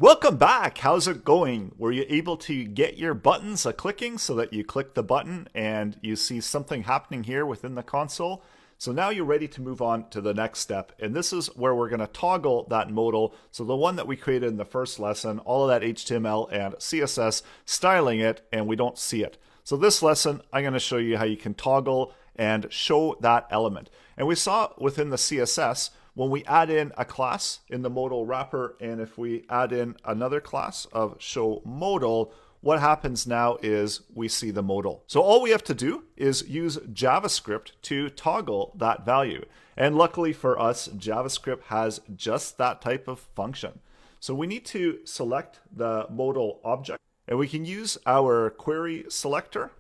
Welcome back. How's it going? Were you able to get your buttons a-clicking so that you click the button and you see something happening here within the console? So now you're ready to move on to the next step. And this is where we're going to toggle that modal. So the one that we created in the first lesson, all of that HTML and CSS, styling it, and we don't see it. So this lesson, I'm going to show you how you can toggle and show that element. And we saw within the CSS, when we add in a class in the modal wrapper, and if we add in another class of show modal, what happens now is we see the modal. So all we have to do is use JavaScript to toggle that value. And luckily for us, JavaScript has just that type of function. So we need to select the modal object, and we can use our query selector.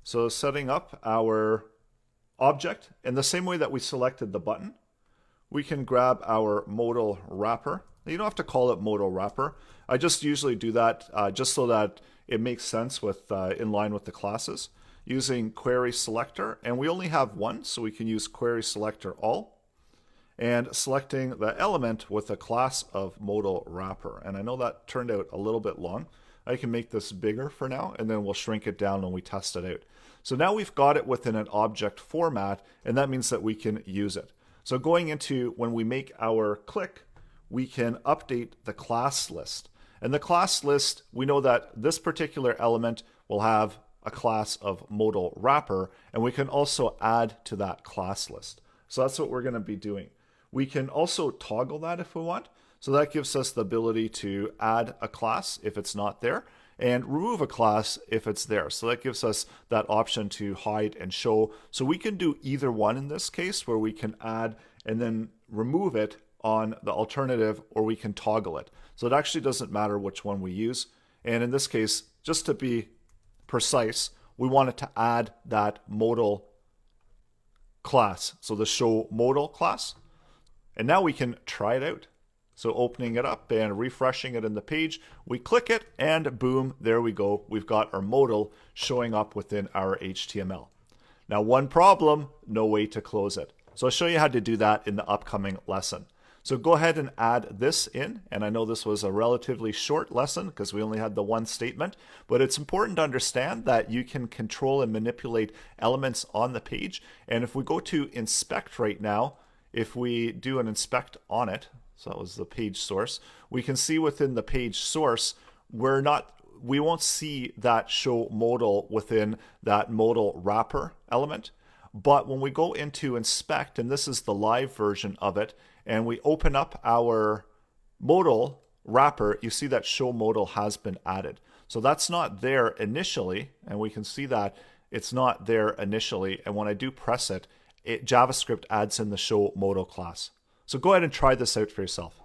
So setting up our object in the same way that we selected the button. We can grab our modal wrapper. You don't have to call it modal wrapper. I just usually do that just so that it makes sense with in line with the classes. Using query selector, and we only have one, so we can use query selector all. And selecting the element with a class of modal wrapper. And I know that turned out a little bit long. I can make this bigger for now, and then we'll shrink it down when we test it out. So now we've got it within an object format, and that means that we can use it. So going into when we make our click, we can update the class list. And the class list, we know that this particular element will have a class of modal wrapper, and we can also add to that class list. So that's what we're going to be doing. We can also toggle that if we want. So that gives us the ability to add a class if it's not there, and remove a class if it's there. So that gives us that option to hide and show. So we can do either one in this case, where we can add and then remove it on the alternative, or we can toggle it. So it actually doesn't matter which one we use. And in this case, just to be precise, we wanted to add that modal class. So the show modal class. And now we can try it out. So opening it up and refreshing it in the page, we click it and boom, there we go. We've got our modal showing up within our HTML. Now one problem, no way to close it. So I'll show you how to do that in the upcoming lesson. So go ahead and add this in. And I know this was a relatively short lesson because we only had the one statement, but it's important to understand that you can control and manipulate elements on the page. And if we go to inspect right now, if we do an inspect on it, so that was the page source, we can see within the page source, we won't see that show modal within that modal wrapper element. But when we go into inspect, and this is the live version of it, and we open up our modal wrapper, you see that show modal has been added. So that's not there initially, and we can see that it's not there initially. And when I do press it, JavaScript adds in the show modal class. So go ahead and try this out for yourself.